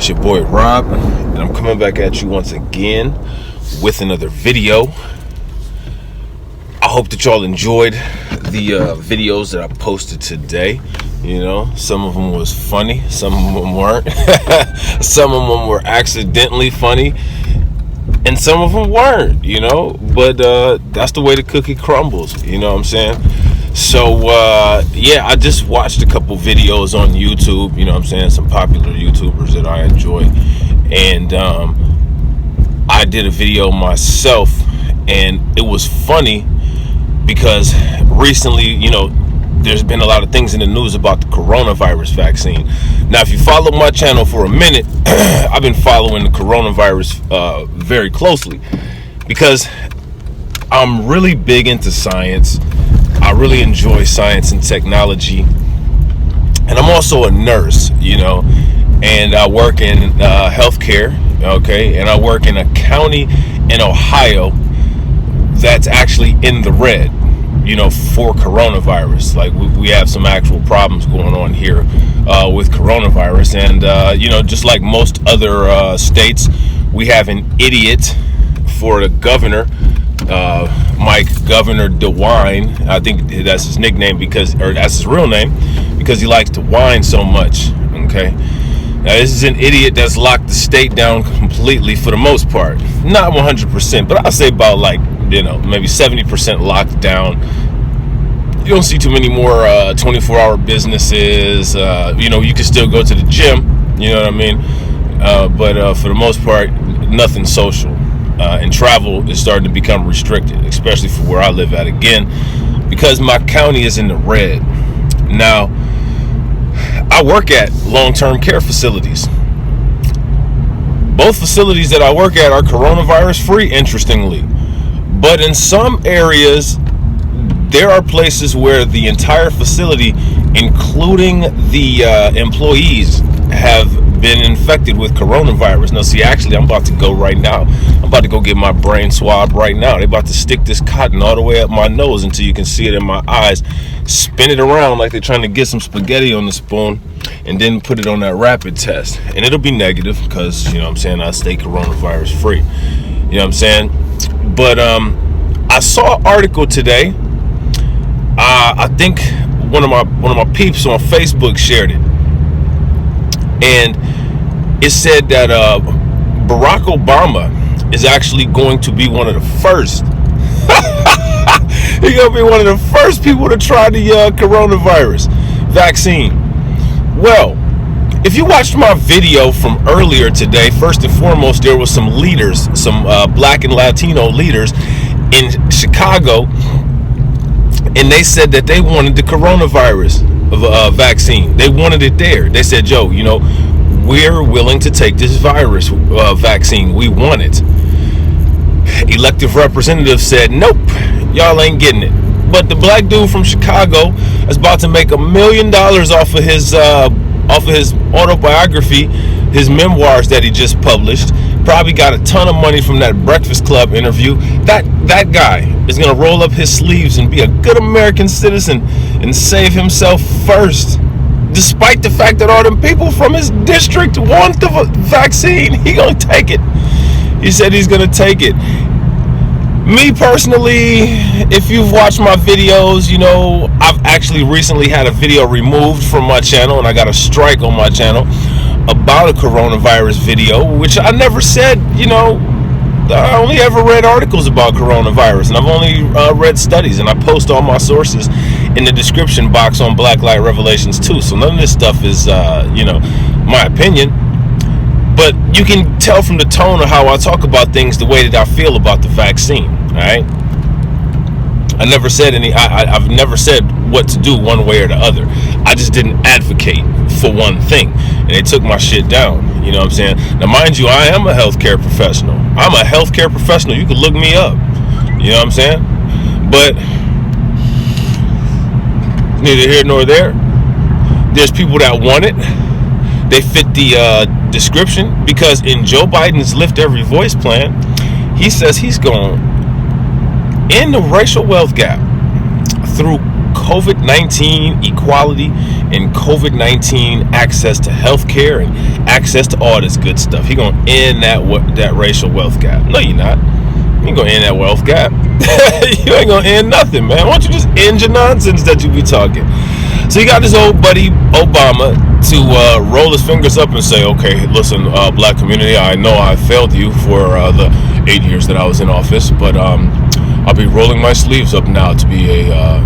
It's your boy Rob, and I'm coming back at you once again with another video. I hope that y'all enjoyed the videos that I posted today. You know, some of them was funny, some of them weren't. Some of them were accidentally funny, and some of them weren't, you know. But that's the way the cookie crumbles, you know what I'm saying? So, yeah, I just watched a couple videos on YouTube, you know what I'm saying, some popular YouTubers that I enjoy, and I did a video myself, and it was funny because recently, you know, there's been a lot of things in the news about the coronavirus vaccine. Now, if you follow my channel for a minute, I've been following the coronavirus very closely because I'm really big into science. I really enjoy science and technology, and I'm also a nurse, you know, and I work in healthcare, okay, and I work in a county in Ohio that's actually in the red, you know, for coronavirus. Like, we have some actual problems going on here with coronavirus, and you know, just like most other states, we have an idiot for the governor, Governor DeWine. I think that's his nickname or that's his real name, because he likes to whine so much. Okay, now this is an idiot that's locked the state down completely for the most part, not 100%, but I'll say about, like, you know, maybe 70% locked down. You don't see too many more 24-hour businesses. You know, you can still go to the gym, you know what I mean, but for the most part, nothing social. And travel is starting to become restricted, especially for where I live at, again, because my county is in the red. Now, I work at long-term care facilities. Both facilities that I work at are coronavirus free, interestingly, but in some areas there are places where the entire facility, including the employees, have been infected with coronavirus. Now, see, actually, I'm about to go right now. I'm about to go get my brain swab right now. They're about to stick this cotton all the way up my nose until you can see it in my eyes, spin it around like they're trying to get some spaghetti on the spoon, and then put it on that rapid test. And it'll be negative because, you know what I'm saying, I stay coronavirus free. You know what I'm saying? But I saw an article today. I think one of my peeps on Facebook shared it. And it said that Barack Obama is actually going to be one of the first. He's going to be one of the first people to try the coronavirus vaccine. Well, if you watched my video from earlier today, first and foremost, there was some leaders, some black and Latino leaders in Chicago, and they said that they wanted the coronavirus vaccine. They wanted it there. They said, Joe, you know, we're willing to take this virus vaccine. We want it. Elected representatives said, nope, y'all ain't getting it. But the black dude from Chicago is about to make $1 million off of his autobiography, his memoirs that he just published. Probably got a ton of money from that Breakfast Club interview. That guy is going to roll up his sleeves and be a good American citizen and save himself first, despite the fact that all them people from his district want the vaccine. He going to take it. He said he's going to take it. Me personally, if you've watched my videos, you know, I've actually recently had a video removed from my channel, and I got a strike on my channel about a coronavirus video, which I never said. You know, I only ever read articles about coronavirus, and I've only read studies, and I post all my sources in the description box on Blacklight Revelations 2. So none of this stuff is, you know, my opinion, but you can tell from the tone of how I talk about things the way that I feel about the vaccine. All right, I've never said what to do one way or the other. I just didn't advocate for one thing, and they took my shit down. You know what I'm saying? Now, mind you, I am a healthcare professional. I'm a healthcare professional. You can look me up. You know what I'm saying? But neither here nor there. There's people that want it. They fit the description, because in Joe Biden's Lift Every Voice plan, he says he's going to end the racial wealth gap through COVID-19 equality and COVID-19 access to healthcare and access to all this good stuff. He gonna end that racial wealth gap. No, you're not. You ain't gonna end that wealth gap. You ain't gonna end nothing, man. Why don't you just end your nonsense that you be talking? So you got this old buddy Obama to roll his fingers up and say, okay, listen, black community, I know I failed you for the 8 years that I was in office, but I'll be rolling my sleeves up now to be a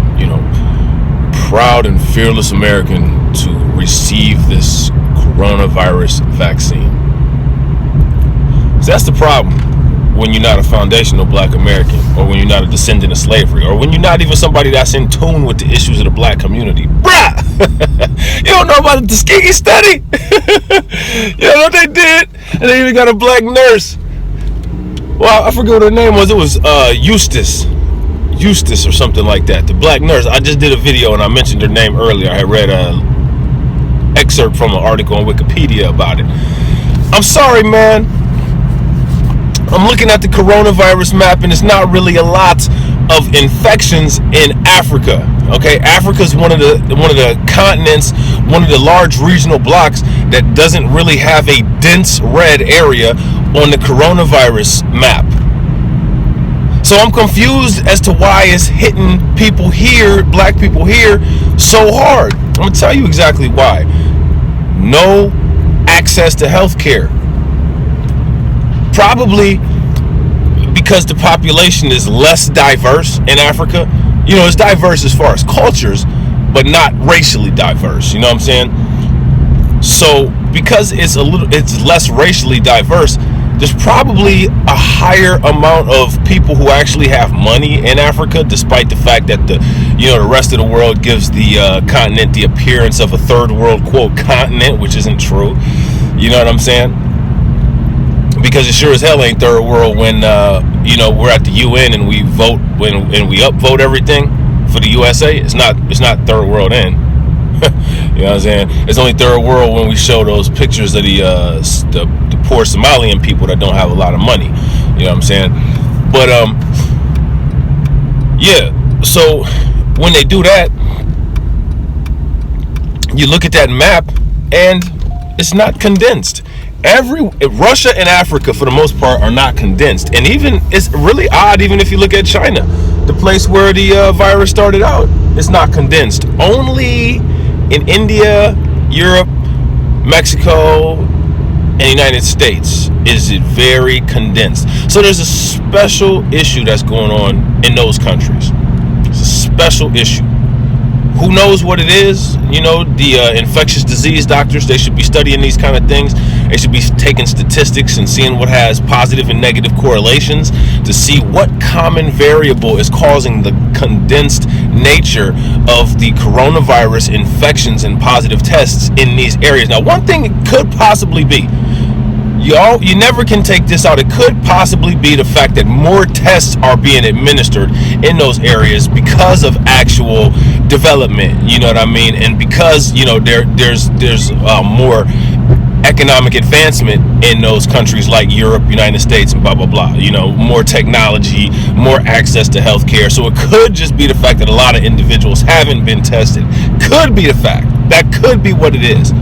proud and fearless American to receive this coronavirus vaccine. So that's the problem when you're not a foundational black American, or when you're not a descendant of slavery, or when you're not even somebody that's in tune with the issues of the black community. Bruh! You don't know about the Tuskegee study? You know what they did? And they even got a black nurse. Well, I forget what her name was. It was Eustace or something like that. The black nurse. I just did a video and I mentioned her name earlier. I read an excerpt from an article on Wikipedia about it. I'm sorry, man. I'm looking at the coronavirus map, and it's not really a lot of infections in Africa. Okay, Africa is one of the continents, one of the large regional blocks that doesn't really have a dense red area on the coronavirus map. So I'm confused as to why it's hitting people here, black people here, so hard. I'm gonna tell you exactly why. No access to health care. Probably because the population is less diverse in Africa. You know, it's diverse as far as cultures, but not racially diverse. You know what I'm saying? So because it's less racially diverse, there's probably a higher amount of people who actually have money in Africa, despite the fact that the rest of the world gives the continent the appearance of a third world quote continent, which isn't true. You know what I'm saying? Because it sure as hell ain't third world when we're at the UN and we vote and we upvote everything for the USA. It's not third world in. You know what I'm saying? It's only third world when we show those pictures of the poor Somalian people that don't have a lot of money. You know what I'm saying? But yeah. So when they do that, you look at that map and it's not condensed. Russia and Africa, for the most part, are not condensed, and even it's really odd. Even if you look at China, the place where the virus started out, it's not condensed. Only in India, Europe, Mexico, and the United States is it very condensed. So there's a special issue that's going on in those countries. It's a special issue. Who knows what it is? You know, the infectious disease doctors, they should be studying these kind of things. They should be taking statistics and seeing what has positive and negative correlations to see what common variable is causing the condensed nature of the coronavirus infections and positive tests in these areas. Now, one thing it could possibly be, you never can take this out. It could possibly be the fact that more tests are being administered in those areas because of actual development. You know what I mean? And because there's more economic advancement in those countries like Europe, United States, and blah blah blah. You know, more technology, more access to healthcare. So it could just be the fact that a lot of individuals haven't been tested. Could be the fact. That could be what it is.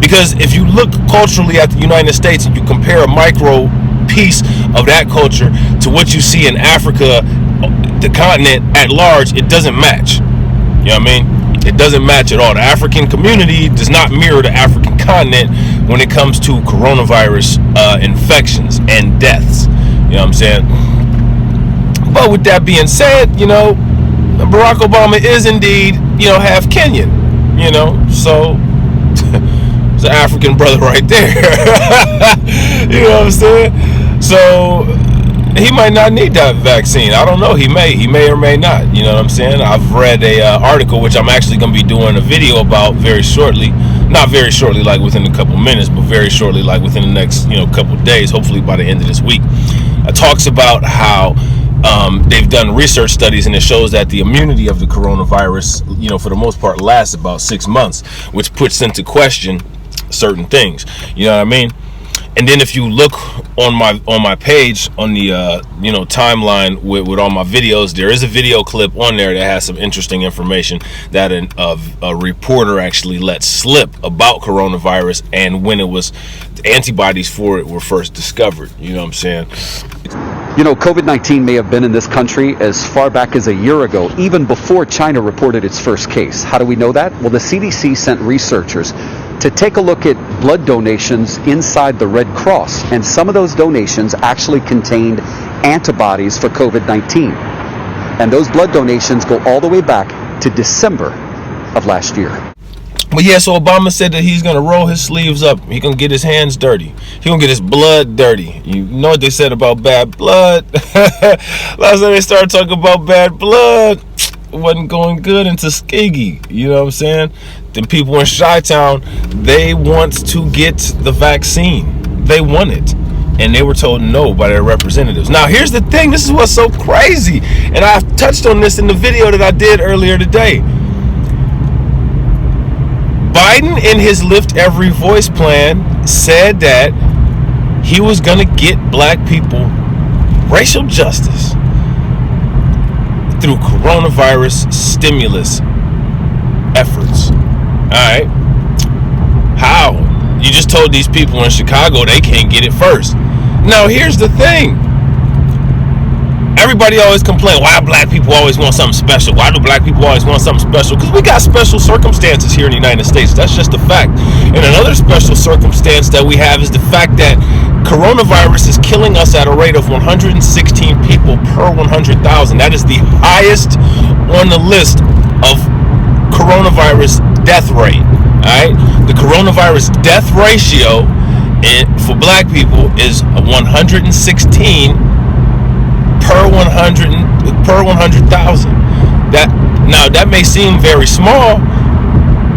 Because if you look culturally at the United States and you compare a micro piece of that culture to what you see in Africa, the continent at large, it doesn't match. You know what I mean? It doesn't match at all. The African community does not mirror the African continent when it comes to coronavirus infections and deaths. You know what I'm saying? But with that being said, Barack Obama is indeed, half Kenyan. So it's an African brother right there. You know what I'm saying? So he might not need that vaccine. I don't know. He may or may not. You know what I'm saying? I've read a article which I'm actually going to be doing a video about very shortly. Not very shortly, like within a couple minutes, but very shortly, like within the next couple days. Hopefully by the end of this week. It talks about how they've done research studies, and it shows that the immunity of the coronavirus, for the most part, lasts about 6 months, which puts into question certain things. You know what I mean? And then if you look on my page on the timeline with all my videos, there is a video clip on there that has some interesting information that a reporter actually let slip about coronavirus and when the antibodies for it were first discovered. You know what I'm saying? COVID-19 may have been in this country as far back as a year ago, even before China reported its first case. How do we know that? Well, the CDC sent researchers to take a look at blood donations inside the Red Cross, and some of those donations actually contained antibodies for COVID-19. And those blood donations go all the way back to December of last year. But yeah, so Obama said that he's going to roll his sleeves up. He's going to get his hands dirty. He's going to get his blood dirty. You know what they said about bad blood? Last time they started talking about bad blood, it wasn't going good in Tuskegee. You know what I'm saying? The people in Chi-Town, they want to get the vaccine. They want it. And they were told no by their representatives. Now, here's the thing. This is what's so crazy. And I've touched on this in the video that I did earlier today. Biden, in his Lift Every Voice plan, said that he was going to get black people racial justice through coronavirus stimulus efforts. All right. How? You just told these people in Chicago they can't get it first. Now, here's the thing. Everybody always complain, why black people always want something special? Why do black people always want something special? Because we got special circumstances here in the United States. That's just a fact. And another special circumstance that we have is the fact that coronavirus is killing us at a rate of 116 people per 100,000. That is the highest on the list of coronavirus death rate. All right? The coronavirus death ratio for black people is 116 per 100,000. That may seem very small,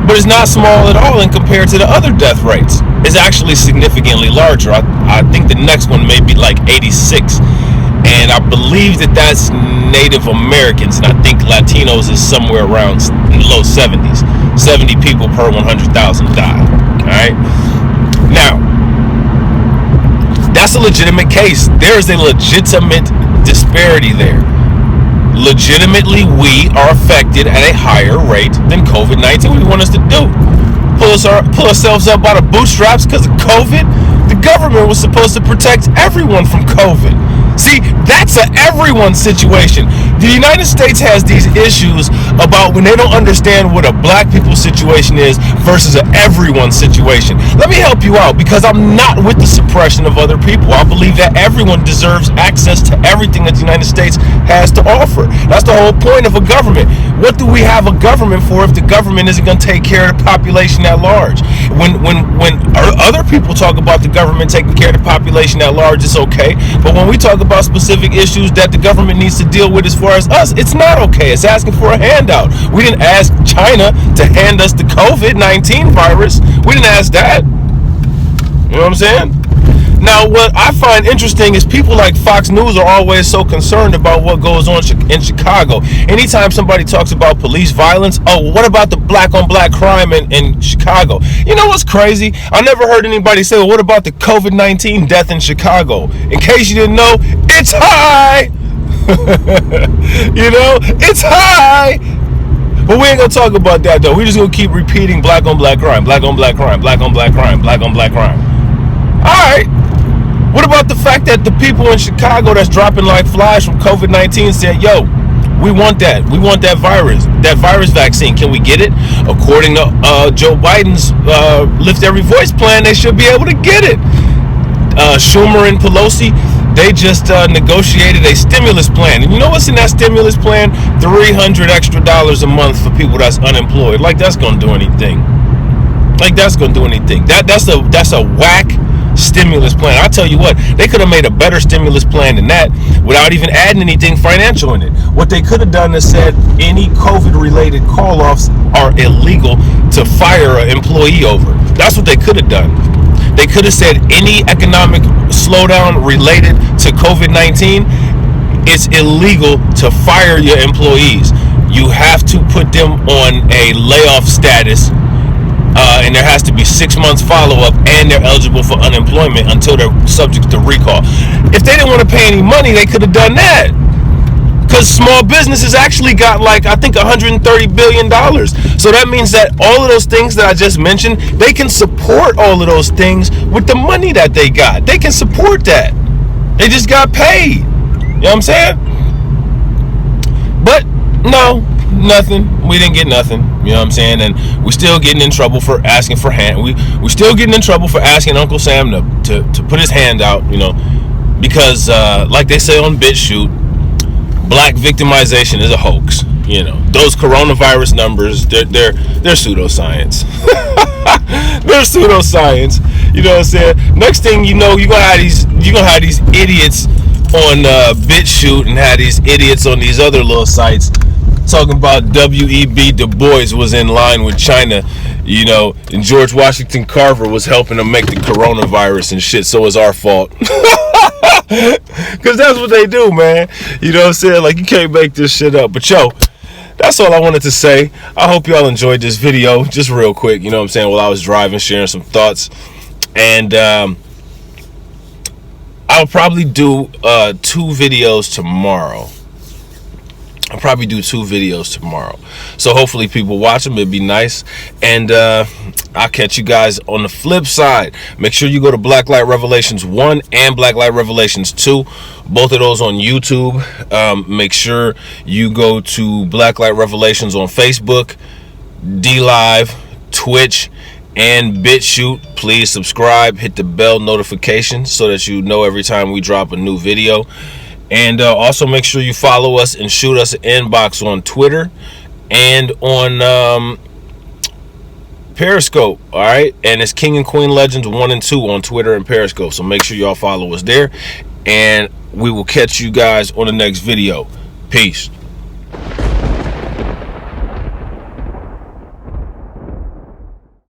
but it's not small at all in compared to the other death rates. It's actually significantly larger. I think the next one may be like 86, and I believe that's Native Americans, and I think Latinos is somewhere around in the low 70s. 70 people per 100,000 die. All right. Now, that's a legitimate case. There is a legitimate disparity there. Legitimately, we are affected at a higher rate than COVID-19. What do you want us to do? Pull ourselves up by the bootstraps because of COVID? The government was supposed to protect everyone from COVID. See, that's an everyone situation. The United States has these issues about when they don't understand what a black people situation is versus an everyone situation. Let me help you out, because I'm not with the suppression of other people. I believe that everyone deserves access to everything that the United States has to offer. That's the whole point of a government. What do we have a government for if the government isn't going to take care of the population at large? When other people talk about the government taking care of the population at large, it's okay. But when we talk about specific issues that the government needs to deal with as far as us, it's not okay. It's asking for a handout. We didn't ask China to hand us the COVID-19 virus. We didn't ask that. You know what I'm saying? Now, what I find interesting is people like Fox News are always so concerned about what goes on in Chicago. Anytime somebody talks about police violence, oh, what about the black-on-black crime in Chicago? You know what's crazy? I never heard anybody say, well, what about the COVID-19 death in Chicago? In case you didn't know, it's high! You know, it's high! But we ain't gonna talk about that, though. We're just gonna keep repeating black-on-black crime, black-on-black crime, black-on-black crime, black-on-black crime. All right. What about the fact that the people in Chicago that's dropping like flies from COVID-19 said, yo, we want that. We want that virus vaccine. Can we get it? According to Joe Biden's Lift Every Voice plan, they should be able to get it. Schumer and Pelosi, they just negotiated a stimulus plan. And you know what's in that stimulus plan? $300 extra a month for people that's unemployed. Like that's gonna do anything. That's a whack stimulus plan. I tell you what, they could have made a better stimulus plan than that without even adding anything financial in it. What they could have done is said any COVID-related call-offs are illegal to fire an employee over. That's what they could have done. They could have said any economic slowdown related to COVID-19, it's illegal to fire your employees. You have to put them on a layoff status and there has to be 6 months follow-up, and they're eligible for unemployment until they're subject to recall. If they didn't want to pay any money, they could have done that. Because small businesses actually got, like, I think $130 billion. So that means that all of those things that I just mentioned, they can support all of those things with the money that they got. They can support that. They just got paid. You know what I'm saying? But no, nothing. We didn't get nothing. You know what I'm saying? And we're still getting in trouble for asking for hand. We're still getting in trouble for asking Uncle Sam to put his hand out, you know, because like they say on BitChute, black victimization is a hoax. You know, those coronavirus numbers, they're pseudoscience. They're pseudoscience. You know what I'm saying? Next thing you know, you're gonna have these idiots on BitChute and have these idiots on these other little sites talking about W.E.B. Du Bois was in line with China, you know, and George Washington Carver was helping them make the coronavirus and shit, so it's our fault. Because that's what they do, man. You know what I'm saying? Like, you can't make this shit up. But, yo, that's all I wanted to say. I hope y'all enjoyed this video, just real quick, you know what I'm saying, while I was driving, sharing some thoughts. And I'll probably do 2 videos tomorrow. So hopefully people watch them. It'd be nice. And I'll catch you guys on the flip side. Make sure you go to Black Light Revelations 1 and Black Light Revelations 2. Both of those on YouTube. Make sure you go to Black Light Revelations on Facebook, DLive, Twitch, and BitChute. Please subscribe, hit the bell notification so that you know every time we drop a new video. And also make sure you follow us and shoot us an inbox on Twitter and on Periscope. All right, and it's King and Queen Legends 1 and 2 on Twitter and Periscope. So make sure y'all follow us there, and we will catch you guys on the next video. Peace.